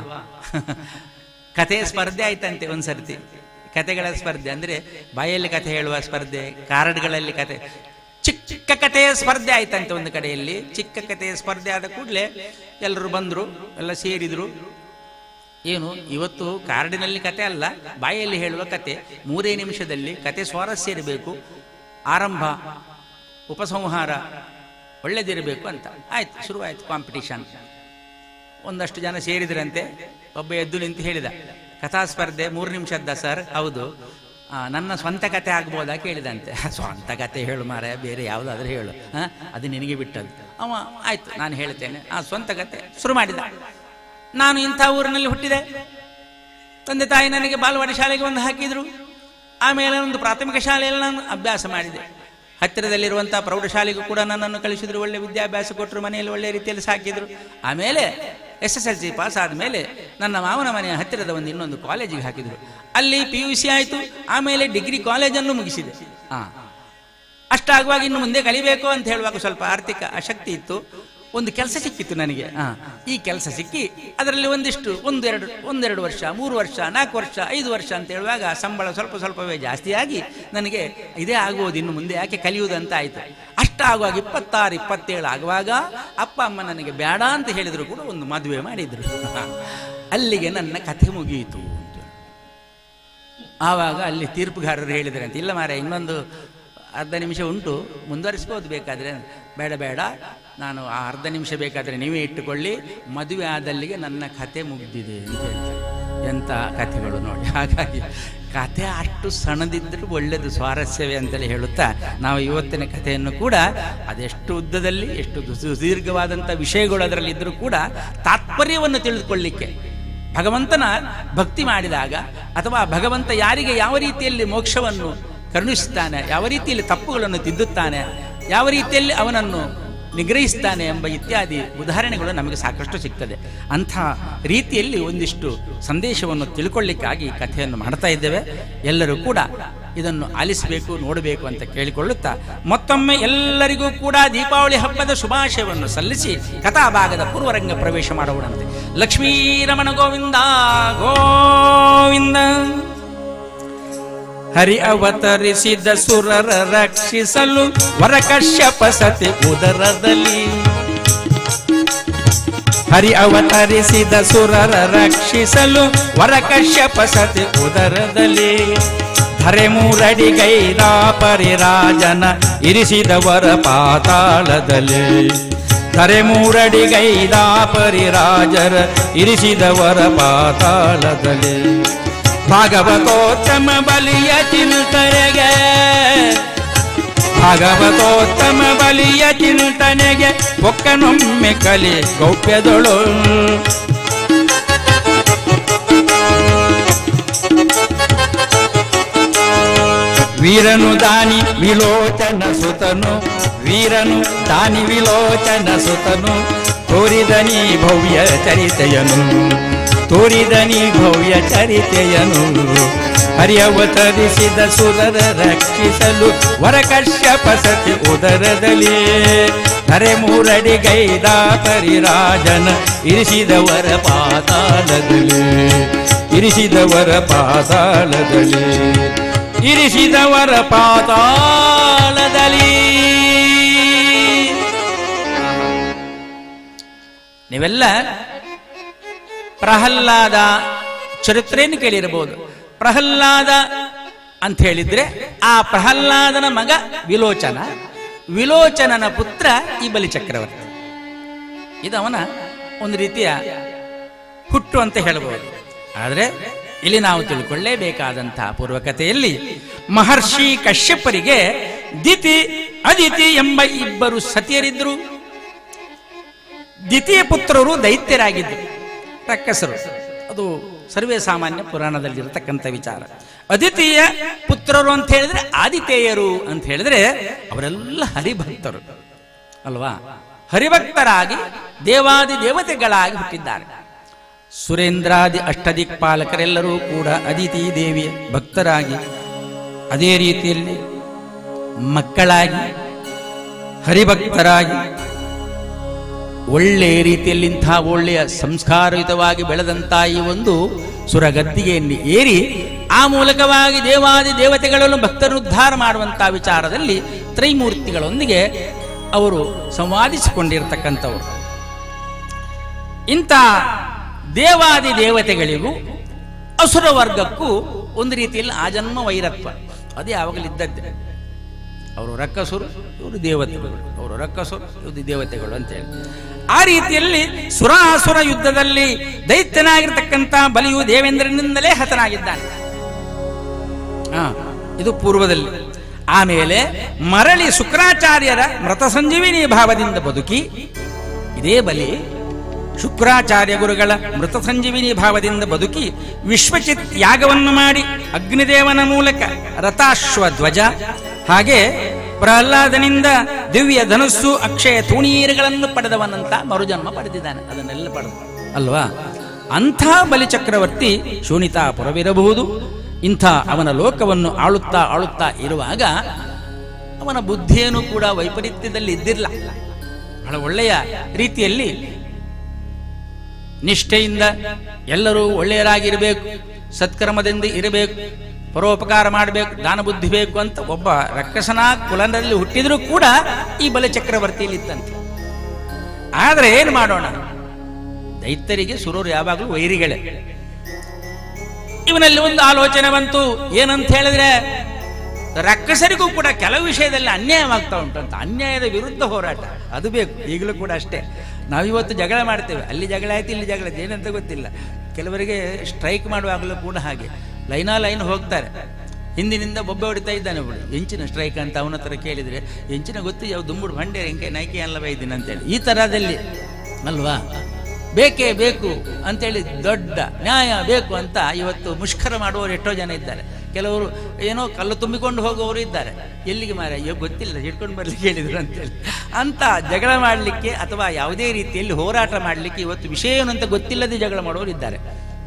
ಕಥೆಯ ಸ್ಪರ್ಧೆ ಆಯ್ತಂತೆ ಒಂದ್ಸರ್ತಿ, ಕಥೆಗಳ ಸ್ಪರ್ಧೆ ಅಂದರೆ ಬಾಯಲ್ಲಿ ಕಥೆ ಹೇಳುವ ಸ್ಪರ್ಧೆ, ಕಾರ್ಡ್ಗಳಲ್ಲಿ ಕಥೆ, ಚಿಕ್ಕ ಕಥೆಯ ಸ್ಪರ್ಧೆ ಆಯ್ತಂತೆ ಒಂದು ಕಡೆಯಲ್ಲಿ. ಚಿಕ್ಕ ಕಥೆಯ ಸ್ಪರ್ಧೆ ಆದ ಕೂಡಲೇ ಎಲ್ಲರೂ ಬಂದರು, ಎಲ್ಲ ಸೇರಿದರು. ಏನು ಇವತ್ತು ಕಾರ್ಡಿನಲ್ಲಿ ಕತೆ ಅಲ್ಲ, ಬಾಯಲ್ಲಿ ಹೇಳುವ ಕತೆ, 3 ನಿಮಿಷದಲ್ಲಿ ಕತೆ ಸ್ವಾರಸ್ಯ ಇರಬೇಕು, ಆರಂಭ ಉಪಸಂಹಾರ ಒಳ್ಳೆದಿರಬೇಕು ಅಂತ. ಆಯ್ತು, ಶುರುವಾಯಿತು ಕಾಂಪಿಟಿಷನ್. ಒಂದಷ್ಟು ಜನ ಸೇರಿದ್ರಂತೆ. ಒಬ್ಬ ಎದ್ದು ನಿಂತು ಹೇಳಿದ, ಕಥಾ ಸ್ಪರ್ಧೆ 3 ನಿಮಿಷದ್ದ ಸರ್? ಹೌದು. ನನ್ನ ಸ್ವಂತ ಕತೆ ಆಗ್ಬೋದಾ ಕೇಳಿದಂತೆ. ಸ್ವಂತ ಕತೆ ಹೇಳು ಮಾರ, ಬೇರೆ ಯಾವುದಾದ್ರೂ ಹೇಳು, ಅದು ನಿನಗೆ ಬಿಟ್ಟದ್ದು. ಅವ ಆಯ್ತು ನಾನು ಹೇಳ್ತೇನೆ. ಆ ಸ್ವಂತ ಕತೆ ಶುರು ಮಾಡಿದ. ನಾನು ಇಂಥ ಊರಿನಲ್ಲಿ ಹುಟ್ಟಿದೆ, ತಂದೆ ತಾಯಿ ನನಗೆ ಬಾಲವಾಡಿ ಶಾಲೆಗೆ ಒಂದು ಹಾಕಿದ್ರು, ಆಮೇಲೆ ಒಂದು ಪ್ರಾಥಮಿಕ ಶಾಲೆಯಲ್ಲಿ ನಾನು ಅಭ್ಯಾಸ ಮಾಡಿದೆ, ಹತ್ತಿರದಲ್ಲಿರುವಂಥ ಪ್ರೌಢಶಾಲೆಗೂ ಕೂಡ ನನ್ನನ್ನು ಕಳಿಸಿದ್ರು, ಒಳ್ಳೆ ವಿದ್ಯಾಭ್ಯಾಸ ಕೊಟ್ಟರು, ಮನೆಯಲ್ಲಿ ಒಳ್ಳೆ ರೀತಿಯಲ್ಲಿ ಸಾಕಿದ್ರು. ಆಮೇಲೆ SSLC ಪಾಸ್ ಆದಮೇಲೆ ನನ್ನ ಮಾವನ ಮನೆಯ ಹತ್ತಿರದ ಇನ್ನೊಂದು ಕಾಲೇಜಿಗೆ ಹಾಕಿದರು, ಅಲ್ಲಿ PUC ಆಯಿತು, ಆಮೇಲೆ ಡಿಗ್ರಿ ಕಾಲೇಜನ್ನು ಮುಗಿಸಿದೆ. ಅಷ್ಟಾಗುವಾಗ ಇನ್ನು ಮುಂದೆ ಕಲಿಬೇಕು ಅಂತ ಹೇಳುವಾಗ ಸ್ವಲ್ಪ ಆರ್ಥಿಕ ಅಶಕ್ತಿ ಇತ್ತು. ಒಂದು ಕೆಲಸ ಸಿಕ್ಕಿತ್ತು ನನಗೆ. ಈ ಕೆಲಸ ಸಿಕ್ಕಿ ಅದರಲ್ಲಿ ಒಂದೆರಡು ವರ್ಷ, 3 ವರ್ಷ, 4 ವರ್ಷ, 5 ವರ್ಷ ಅಂತ ಹೇಳುವಾಗ ಸಂಬಳ ಸ್ವಲ್ಪವೇ ಜಾಸ್ತಿಯಾಗಿ ನನಗೆ ಇದೇ ಆಗುವುದು, ಇನ್ನು ಮುಂದೆ ಯಾಕೆ ಕಲಿಯುವುದಂತ ಆಯಿತು. ಅಷ್ಟಾಗುವಾಗ 26, 27 ಆಗುವಾಗ ಅಪ್ಪ ಅಮ್ಮ ನನಗೆ ಬೇಡ ಅಂತ ಹೇಳಿದ್ರು ಕೂಡ ಒಂದು ಮದುವೆ ಮಾಡಿದ್ರು. ಅಲ್ಲಿಗೆ ನನ್ನ ಕಥೆ ಮುಗಿಯಿತು ಅಂತ. ಆವಾಗ ಅಲ್ಲಿ ತೀರ್ಪುಗಾರರು ಹೇಳಿದ್ರೆ ಅಂತ, ಇಲ್ಲ ಮಾರೆ ಇನ್ನೊಂದು 1/2 ನಿಮಿಷ ಉಂಟು, ಮುಂದುವರಿಸ್ಬೋದು ಬೇಕಾದರೆ. ಬೇಡ, ನಾನು ಆ 1/2 ನಿಮಿಷ ಬೇಕಾದರೆ ನೀವೇ ಇಟ್ಟುಕೊಳ್ಳಿ, ಮದುವೆ ಆದಲ್ಲಿಗೆ ನನ್ನ ಕಥೆ ಮುಗಿದಿದೆ ಅಂತ ಹೇಳ್ತಾರೆ. ಎಂಥ ಕಥೆಗಳು ನೋಡಿ. ಹಾಗಾಗಿ ಕಥೆ ಅಷ್ಟು ಸಣ್ಣದಿದ್ದರೂ ಒಳ್ಳೆಯದು, ಸ್ವಾರಸ್ಯವೇ ಅಂತಲೇ ಹೇಳುತ್ತಾ ನಾವು ಇವತ್ತಿನ ಕಥೆಯನ್ನು ಕೂಡ ಅದೆಷ್ಟು ಉದ್ದದಲ್ಲಿ, ಎಷ್ಟು ಸುದೀರ್ಘವಾದಂಥ ವಿಷಯಗಳು ಅದರಲ್ಲಿದ್ದರೂ ಕೂಡ ತಾತ್ಪರ್ಯವನ್ನು ತಿಳಿದುಕೊಳ್ಳಿಕ್ಕೆ, ಭಗವಂತನ ಭಕ್ತಿ ಮಾಡಿದಾಗ ಅಥವಾ ಭಗವಂತ ಯಾರಿಗೆ ಯಾವ ರೀತಿಯಲ್ಲಿ ಮೋಕ್ಷವನ್ನು ಕರುಣಿಸುತ್ತಾನೆ, ಯಾವ ರೀತಿಯಲ್ಲಿ ತಪ್ಪುಗಳನ್ನು ತಿದ್ದುತ್ತಾನೆ, ಯಾವ ರೀತಿಯಲ್ಲಿ ಅವನನ್ನು ನಿಗ್ರಹಿಸ್ತಾನೆ ಎಂಬ ಇತ್ಯಾದಿ ಉದಾಹರಣೆಗಳು ನಮಗೆ ಸಾಕಷ್ಟು ಸಿಗ್ತದೆ. ಅಂಥ ರೀತಿಯಲ್ಲಿ ಒಂದಿಷ್ಟು ಸಂದೇಶವನ್ನು ತಿಳ್ಕೊಳ್ಳಿಕ್ಕಾಗಿ ಕಥೆಯನ್ನು ಮಾಡ್ತಾ ಇದ್ದೇವೆ. ಎಲ್ಲರೂ ಕೂಡ ಇದನ್ನು ಆಲಿಸಬೇಕು, ನೋಡಬೇಕು ಅಂತ ಕೇಳಿಕೊಳ್ಳುತ್ತಾ ಮತ್ತೊಮ್ಮೆ ಎಲ್ಲರಿಗೂ ಕೂಡ ದೀಪಾವಳಿ ಹಬ್ಬದ ಶುಭಾಶಯವನ್ನು ಸಲ್ಲಿಸಿ ಕಥಾಭಾಗದ ಪೂರ್ವರಂಗ ಪ್ರವೇಶ ಮಾಡೋಣಂತೆ. ಲಕ್ಷ್ಮೀರಮಣ ಗೋವಿಂದ ಗೋವಿಂದ. ಹರಿ ಅವತರಿಸಿದ ಸುರರ ರಕ್ಷಿಸಲು ವರಕಶ್ಯಪ ಸತಿ ಉದರದಲ್ಲಿ. ಹರಿ ಅವತರಿಸಿದ ಸುರರ ರಕ್ಷಿಸಲು ವರಕಶ್ಯಪ ಸತಿ ಉದರದಲ್ಲಿ. ಧರೆ 3 ಅಡಿಗೈದ ಪರಿರಾಜನ ಇರಿಸಿದವರ ಪಾತಾಳದಲ್ಲಿ. ಧರೆ ಮೂರಡಿಗೈದ ಪರಿರಾಜರ ಇರಿಸಿದವರ ಪಾತಾಳದಲ್ಲಿ ಭಾಗವತೋತ್ತಮ ಬಲಿಯ ಚಿಂತನೆಗೆ ಭಾಗವತೋತ್ತಮ ಬಲಿಯ ಚಿಂತನೆಗೆ ಒಕ್ಕನೊಮ್ಮೆ ಕಲಿ ಗೌಪ್ಯದೊಳು ವೀರನು ದಾನಿ ವಿಲೋಚನ ಸುತನು ವೀರನು ದಾನಿ ವಿಲೋಚನ ಸುತನು ತೋರಿದನಿ ಭವ್ಯ ಚರಿತೆಯನು ತೋರಿದನಿ ಭವ್ಯ ಚರಿತೆಯನು ಹರಿಯವತರಿಸಿದ ಸುರರ ರಕ್ಷಿಸಲು ವರಕಶ್ಯಪ ಸತಿ ಉದರದಲ್ಲಿ ಧರೆ ಮೂರಡಿಗೈದ ಪರಿರಾಜನ ಇರಿಸಿದವರ ಪಾತಾಳದಲ್ಲಿ ಇರಿಸಿದವರ ಪಾತಾಳದಲ್ಲಿ ಇರಿಸಿದವರ ಪಾತಾಳದಲ್ಲಿ. ನೀವೆಲ್ಲ ಪ್ರಹ್ಲಾದ ಚರಿತ್ರೆಯನ್ನು ಕೇಳಿರಬಹುದು. ಪ್ರಹ್ಲಾದ ಅಂತ ಹೇಳಿದ್ರೆ ಆ ಪ್ರಹ್ಲಾದನ ಮಗ ವಿಲೋಚನ, ವಿಲೋಚನನ ಪುತ್ರ ಈ ಬಲಿಚಕ್ರವರ್ತಿ. ಇದು ಅವನ ಒಂದು ರೀತಿಯ ಹುಟ್ಟು ಅಂತ ಹೇಳಬಹುದು. ಆದರೆ ಇಲ್ಲಿ ನಾವು ತಿಳ್ಕೊಳ್ಳೇಬೇಕಾದಂತಹ ಪೂರ್ವಕತೆಯಲ್ಲಿ ಮಹರ್ಷಿ ಕಶ್ಯಪರಿಗೆ ದಿತಿ ಅದಿತಿ ಎಂಬ ಇಬ್ಬರು ಸತಿಯರಿದ್ರು. ದಿತಿಯ ಪುತ್ರರು ದೈತ್ಯರಾಗಿದ್ದರು, ರಕ್ಕಸರು. ಅದು ಸರ್ವೇ ಸಾಮಾನ್ಯ ಪುರಾಣದಲ್ಲಿರತಕ್ಕಂಥ ವಿಚಾರ. ಅದಿತಿಯ ಪುತ್ರರು ಅಂತ ಹೇಳಿದ್ರೆ ಆದಿತೇಯರು ಅಂತ ಹೇಳಿದ್ರೆ ಅವರೆಲ್ಲ ಹರಿಭಕ್ತರು ಅಲ್ವಾ. ಹರಿಭಕ್ತರಾಗಿ ದೇವಾದಿ ದೇವತೆಗಳಾಗಿ ಹುಟ್ಟಿದ್ದಾರೆ. ಸುರೇಂದ್ರಾದಿ ಅಷ್ಟದಿಕ್ಪಾಲಕರೆಲ್ಲರೂ ಕೂಡ ಅದಿತಿ ದೇವಿಯ ಭಕ್ತರಾಗಿ ಅದೇ ರೀತಿಯಲ್ಲಿ ಮಕ್ಕಳಾಗಿ ಹರಿಭಕ್ತರಾಗಿ ಒಳ್ಳೆಯ ರೀತಿಯಲ್ಲಿ ಇಂಥ ಒಳ್ಳೆಯ ಸಂಸ್ಕಾರಯುತವಾಗಿ ಬೆಳೆದಂಥ ಈ ಒಂದು ಸುರಗದ್ದಿಗೆಯಲ್ಲಿ ಏರಿ ಆ ಮೂಲಕವಾಗಿ ದೇವಾದಿ ದೇವತೆಗಳನ್ನು ಭಕ್ತರುದ್ಧಾರ ಮಾಡುವಂಥ ವಿಚಾರದಲ್ಲಿ ತ್ರೈಮೂರ್ತಿಗಳೊಂದಿಗೆ ಅವರು ಸಂವಾದಿಸಿಕೊಂಡಿರ್ತಕ್ಕಂಥವರು. ಇಂಥ ದೇವಾದಿ ದೇವತೆಗಳಿಗೂ ಅಸುರ ವರ್ಗಕ್ಕೂ ಒಂದು ರೀತಿಯಲ್ಲಿ ಆಜನ್ಮ ವೈರತ್ವ ಅದು ಯಾವಾಗಲಿದ್ದದ್ದೇ. ಅವರು ರಕ್ಕಸುರು, ಇವರು ದೇವತೆಗಳು, ಅವರು ರಕ್ಕಸುರು, ಇವರು ದೇವತೆಗಳು ಅಂತೇಳಿ ಆ ರೀತಿಯಲ್ಲಿ ಸುರಾಸುರ ಯುದ್ಧದಲ್ಲಿ ದೈತ್ಯನಾಗಿರ್ತಕ್ಕಂಥ ಬಲಿಯು ದೇವೇಂದ್ರನಿಂದಲೇ ಹತನಾಗಿದ್ದಾನೆ. ಇದು ಪೂರ್ವದಲ್ಲಿ. ಆಮೇಲೆ ಮರಳಿ ಶುಕ್ರಾಚಾರ್ಯರ ಮೃತ ಸಂಜೀವಿನಿ ಭಾವದಿಂದ ಬದುಕಿ ಇದೇ ಬಲಿ ಶುಕ್ರಾಚಾರ್ಯ ಗುರುಗಳ ಮೃತ ಸಂಜೀವಿನಿ ಭಾವದಿಂದ ಬದುಕಿ ವಿಶ್ವಚಿತ್ ಯಾಗವನ್ನು ಮಾಡಿ ಅಗ್ನಿದೇವನ ಮೂಲಕ ರಥಾಶ್ವ ಧ್ವಜ ಹಾಗೆ ಪ್ರಹ್ಲಾದನಿಂದ ದಿವ್ಯ ಧನುಸ್ಸು ಅಕ್ಷಯ ತೂಣೀರುಗಳನ್ನು ಪಡೆದವನಂತ ಮರುಜನ್ಮ ಪಡೆದಿದ್ದಾನೆ. ಅದನ್ನೆಲ್ಲ ಪಡೆದ ಅಲ್ವಾ. ಅಂಥ ಬಲಿಚಕ್ರವರ್ತಿ ಶೋಣಿತಾಪುರವಿರಬಹುದು. ಇಂಥ ಅವನ ಲೋಕವನ್ನು ಆಳುತ್ತಾ ಆಳುತ್ತಾ ಇರುವಾಗ ಅವನ ಬುದ್ಧಿಯೇನೂ ಕೂಡ ವೈಪರೀತ್ಯದಲ್ಲಿ ಇದ್ದಿರಲ್ಲ. ಬಹಳ ಒಳ್ಳೆಯ ರೀತಿಯಲ್ಲಿ ನಿಷ್ಠೆಯಿಂದ ಎಲ್ಲರೂ ಒಳ್ಳೆಯರಾಗಿರಬೇಕು, ಸತ್ಕರ್ಮದಿಂದ ಇರಬೇಕು, ಪರೋಪಕಾರ ಮಾಡಬೇಕು, ದಾನ ಬುದ್ಧಿ ಬೇಕು ಅಂತ ಒಬ್ಬ ರಕ್ಕಸನ ಕುಲದಲ್ಲಿ ಹುಟ್ಟಿದ್ರೂ ಕೂಡ ಈ ಬಲಿಚಕ್ರವರ್ತಿಯಲ್ಲಿ ಇತ್ತಂತೆ. ಆದರೆ ಏನು ಮಾಡೋಣ, ದೈತ್ಯರಿಗೆ ಸುರರು ಯಾವಾಗಲೂ ವೈರಿಗಳೇ. ಇವನಲ್ಲಿ ಒಂದು ಆಲೋಚನೆ ಬಂತು. ಏನಂತ ಹೇಳಿದ್ರೆ ರಕ್ಕಸರಿಗೂ ಕೂಡ ಕೆಲವು ವಿಷಯದಲ್ಲಿ ಅನ್ಯಾಯವಾಗ್ತಾ ಉಂಟಂತ. ಅನ್ಯಾಯದ ವಿರುದ್ಧ ಹೋರಾಟ ಅದು ಬೇಕು. ಈಗಲೂ ಕೂಡ ಅಷ್ಟೇ. ನಾವಿವತ್ತು ಜಗಳ ಮಾಡ್ತೇವೆ, ಅಲ್ಲಿ ಜಗಳ ಆಯ್ತು, ಇಲ್ಲಿ ಜಗಳ ಆಯ್ತು, ಏನಂತ ಗೊತ್ತಿಲ್ಲ. ಕೆಲವರಿಗೆ ಸ್ಟ್ರೈಕ್ ಮಾಡುವಾಗಲೂ ಕೂಡ ಹಾಗೆ ಲೈನ್ ಹೋಗ್ತಾರೆ. ಹಿಂದಿನಿಂದ ಬೊಬ್ಬೆ ಹೊಡಿತಾ ಇದ್ದಾನೆ ಒಬ್ಬಳು, ಎಂಚಿನ ಸ್ಟ್ರೈಕ್ ಅಂತ ಅವನ ಹತ್ರ ಕೇಳಿದರೆ ಎಂಚಿನ ಗೊತ್ತು ಯಾವ ದುಂಬುಡು ಬಂಡೆ ಎಂಕೆ ನೈಕೆ ಅಲ್ಲವೇ ಇದ್ದೀನಿ ಅಂತೇಳಿ ಈ ಥರದಲ್ಲಿ ಅಲ್ವಾ. ಬೇಕೇ ಬೇಕು ಅಂತೇಳಿ ದೊಡ್ಡ ನ್ಯಾಯ ಬೇಕು ಅಂತ ಇವತ್ತು ಮುಷ್ಕರ ಮಾಡುವವರು ಎಷ್ಟೋ ಜನ ಇದ್ದಾರೆ. ಕೆಲವರು ಏನೋ ಕಲ್ಲು ತುಂಬಿಕೊಂಡು ಹೋಗುವವರು ಇದ್ದಾರೆ. ಎಲ್ಲಿಗೆ ಮಾರ ಅಯ್ಯೋ ಗೊತ್ತಿಲ್ಲ ಹಿಡ್ಕೊಂಡು ಬರ್ಲಿಕ್ಕೆ ಹೇಳಿದ್ರು ಅಂತೇಳಿ ಅಂತ ಜಗಳ ಮಾಡಲಿಕ್ಕೆ ಅಥವಾ ಯಾವುದೇ ರೀತಿಯಲ್ಲಿ ಹೋರಾಟ ಮಾಡಲಿಕ್ಕೆ ಇವತ್ತು ವಿಷಯ ಏನು ಅಂತ ಗೊತ್ತಿಲ್ಲದೆ ಜಗಳ ಮಾಡುವವರು ಇದ್ದಾರೆ.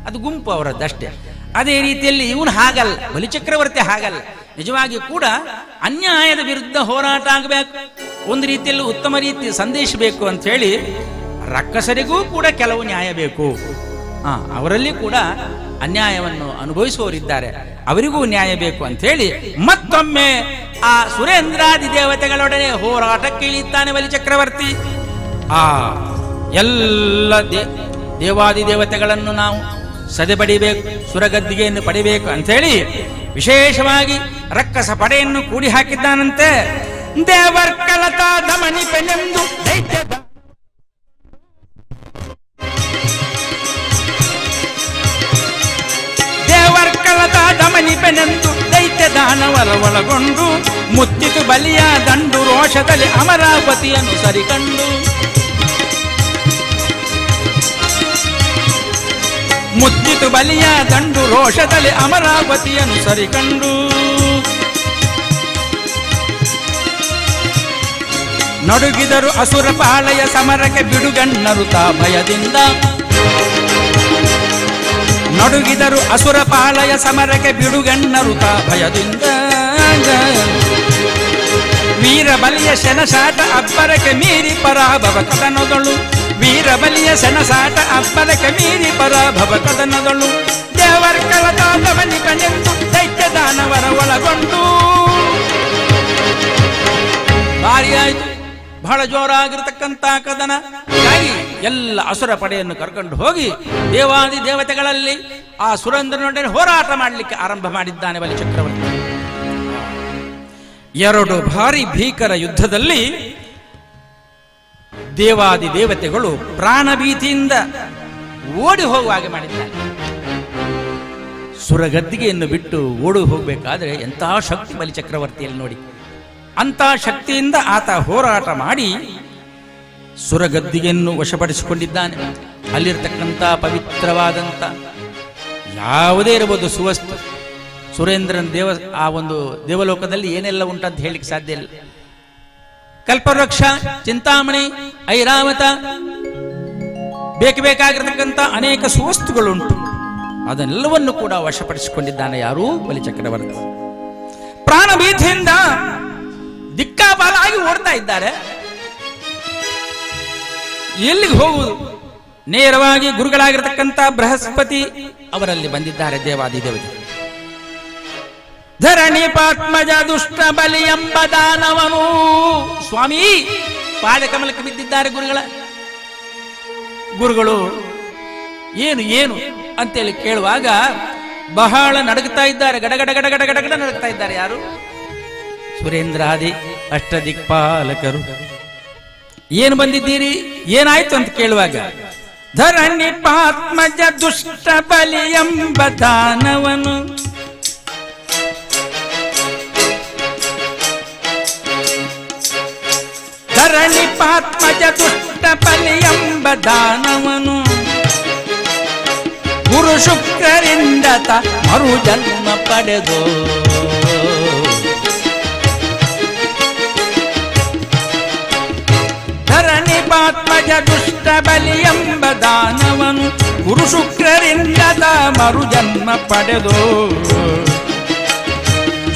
ಅದು ಗುಂಪು ಅವರದ್ದಷ್ಟೇ. ಅದೇ ರೀತಿಯಲ್ಲಿ ಇವನು ಹಾಗಲ್ಲ, ಬಲಿಚಕ್ರವರ್ತಿ ಹಾಗಲ್ಲ. ನಿಜವಾಗಿ ಕೂಡ ಅನ್ಯಾಯದ ವಿರುದ್ಧ ಹೋರಾಟ ಆಗಬೇಕು, ಒಂದು ರೀತಿಯಲ್ಲಿ ಉತ್ತಮ ರೀತಿಯ ಸಂದೇಶ ಬೇಕು ಅಂತ ಹೇಳಿ ರಕ್ಕಸರಿಗೂ ಕೂಡ ಕೆಲವು ನ್ಯಾಯ ಬೇಕು. ಅವರಲ್ಲಿ ಕೂಡ ಅನ್ಯಾಯವನ್ನು ಅನುಭವಿಸುವವರಿದ್ದಾರೆ, ಅವರಿಗೂ ನ್ಯಾಯ ಬೇಕು ಅಂತ ಹೇಳಿ ಮತ್ತೊಮ್ಮೆ ಆ ಸುರೇಂದ್ರಾದಿ ದೇವತೆಗಳೊಡನೆ ಹೋರಾಟಕ್ಕೆ ಇಳಿತಾನೆ ಬಲಿಚಕ್ರವರ್ತಿ. ಆ ಎಲ್ಲ ದೇವಾದಿ ದೇವತೆಗಳನ್ನು ನಾವು ಸದೆಬಡಿಬೇಕು, ಸುರಗದ್ದಿಗೆಯನ್ನು ಪಡಿಬೇಕು ಅಂಥೇಳಿ ವಿಶೇಷವಾಗಿ ರಕ್ಕಸ ಪಡೆಯನ್ನು ಕೂಡಿ ಹಾಕಿದ್ದಾನಂತೆ. ದೇವರ್ಕಲತಾ ದಮನಿಪೆನೆಂದು ದೈತ್ಯದ ದಾನವರ ಒಳಗೊಂಡು ಮುತ್ತಿತು ಬಲಿಯ ದಂಡು ರೋಷದಲ್ಲಿ ಅಮರಾವತಿಯನ್ನು ಸರಿಕಂಡು ಮುತ್ತಿತು ಬಲಿಯ ದಂಡು ರೋಷದಲ್ಲಿ ಅಮರಾವತಿಯನ್ನು ಸರಿಕಂಡು ನಡುಗಿದರು ಅಸುರ ಪಾಳೆಯ ಸಮರಕ್ಕೆ ಬಿಡುಗಣ್ಣರು ತಾ ಭಯದಿಂದ ನಡುಗಿದರು ಅಸುರ ಪಾಳೆಯ ಸಮರಕ್ಕೆ ಬಿಡುಗಣ್ಣರು ತಾ ಭಯದಿಂದ ವೀರಬಲಿಯ ಸೆಣಸಾಟ ಅಬ್ಬರಕ್ಕೆ ಮೀರಿ ಪರಾಭವ ಕದನದಳು ವೀರಬಲಿಯ ಸೆಣಸಾಟ ಅಬ್ಬರಕ್ಕೆ ಮೀರಿ ಪರಾಭವ ಕದನದಳು ದೇವರ ಕಳತಾದವನಿ ಕಣೆಂದು ದೈತ್ಯ ದಾನವರ ಒಳಗೊಂಡು ಭಾರಿ ಆಯ್ತು. ಬಹಳ ಜೋರಾಗಿರತಕ್ಕಂಥ ಕದನ. ಹಾಗಾಗಿ ಎಲ್ಲ ಅಸುರ ಪಡೆಯನ್ನು ಕರ್ಕೊಂಡು ಹೋಗಿ ದೇವಾದಿ ದೇವತೆಗಳಲ್ಲಿ ಆ ಸುರೇಂದ್ರನೊಡನೆ ಹೋರಾಟ ಮಾಡಲಿಕ್ಕೆ ಆರಂಭ ಮಾಡಿದ್ದಾನೆ ಬಲಿ ಚಕ್ರವರ್ತಿ. ಎರಡು ಭಾರಿ ಭೀಕರ ಯುದ್ಧದಲ್ಲಿ ದೇವಾದಿ ದೇವತೆಗಳು ಪ್ರಾಣಭೀತಿಯಿಂದ ಓಡಿ ಹೋಗುವ ಹಾಗೆ ಮಾಡಿದ್ದಾರೆ. ಸುರಗದ್ದಿಗೆಯನ್ನು ಬಿಟ್ಟು ಓಡಿ ಹೋಗಬೇಕಾದ್ರೆ ಎಂತಹ ಶಕ್ತಿ ಬಲಿ ಚಕ್ರವರ್ತಿಯಲ್ಲಿ ನೋಡಿ. ಅಂತ ಶಕ್ತಿಯಿಂದ ಆತ ಹೋರಾಟ ಮಾಡಿ ಸುರಗದ್ದಿಗೆಯನ್ನು ವಶಪಡಿಸಿಕೊಂಡಿದ್ದಾನೆ. ಅಲ್ಲಿರ್ತಕ್ಕಂಥ ಪವಿತ್ರವಾದಂಥ ಯಾವುದೇ ಇರಬಹುದು ಸುವಸ್ತು ಸುರೇಂದ್ರನ ಆ ಒಂದು ದೇವಲೋಕದಲ್ಲಿ ಏನೆಲ್ಲ ಉಂಟಂತ ಹೇಳಿಕ್ಕೆ ಸಾಧ್ಯ ಇಲ್ಲ. ಕಲ್ಪವೃಕ್ಷ, ಚಿಂತಾಮಣಿ, ಐರಾವತ, ಬೇಕಾಗಿರತಕ್ಕಂಥ ಅನೇಕ ಸುವಸ್ತುಗಳುಂಟು. ಅದನ್ನೆಲ್ಲವನ್ನು ಕೂಡ ವಶಪಡಿಸಿಕೊಂಡಿದ್ದಾನೆ ಯಾರು? ಬಲಿ ಚಕ್ರವರ್ತಿ. ಪ್ರಾಣಭೀತಿಯಿಂದ ದಿಕ್ಕಾಪಾಲಾಗಿ ಓಡ್ತಾ ಇದ್ದಾರೆ. ಎಲ್ಲಿಗೆ ಹೋಗುವುದು? ನೇರವಾಗಿ ಗುರುಗಳಾಗಿರತಕ್ಕಂಥ ಬೃಹಸ್ಪತಿ ಅವರಲ್ಲಿ ಬಂದಿದ್ದಾರೆ ದೇವಾದಿ ದೇವತೆ. ಧರಣಿ ಪಾತ್ಮಜ ದುಷ್ಟ ಬಲಿ ಎಂಬ ದಾನವನು ಸ್ವಾಮಿ ಪಾದಕಮಲಕ್ಕೆ ಬಿದ್ದಿದ್ದಾರೆ ಗುರುಗಳು ಏನು ಏನು ಅಂತೇಳಿ ಕೇಳುವಾಗ ಬಹಳ ನಡುಗ್ತಾ ಇದ್ದಾರೆ. ಗಡಗಡ ಗಡಗಡ ಗಡಗಡ ನಡುಗ್ತಾ ಇದ್ದಾರೆ. ಯಾರು? ಸುರೇಂದ್ರಾದಿ ಅಷ್ಟದಿಕ್ಪಾಲಕರು. ಏನು ಬಂದಿದ್ದೀರಿ, ಏನಾಯ್ತು ಅಂತ ಕೇಳುವಾಗ ಧರಣಿ ಪಾತ್ಮಜ ದುಷ್ಟ ಬಲಿ ಎಂಬ ದಾನವನು ಧರಣಿ ಪಾತ್ಮಜ ದುಷ್ಟ ಬಲಿ ಎಂಬ ದಾನವನು ಗುರು ಶುಕ್ರರಿಂದ ಮರು ಜನ್ಮ ಪಡೆದು ಧರಣಿ ಪಾತ್ಮಜ ದುಷ್ಟ ಬಲಿ ಎಂಬ ದಾನವನು ಗುರು ಶುಕ್ರರಿಂದ ಮರು ಜನ್ಮ ಪಡೆದು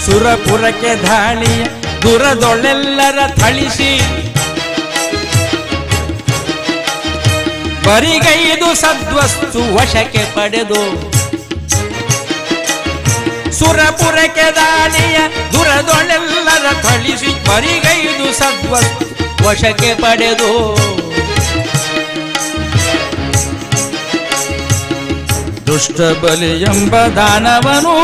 ಸುರಪುರಕ್ಕೆ ಧಾಳಿಯ ದುರದೊಳೆಲ್ಲರ ಥಳಿಸಿ ಬರಿಗೈದು ಸದ್ವಸ್ತು ವಶಕ್ಕೆ ಪಡೆದು ಸುರಪುರಕ್ಕೆ ದಾಳಿಯ ದುರದೊಳೆಲ್ಲರ ಥಳಿಸಿ ಬರಿಗೈದು ಸದ್ವಸ್ತು ವಶಕ್ಕೆ ಪಡೆದು ದುಷ್ಟ ಬಲಿ ಎಂಬ ದಾನವನು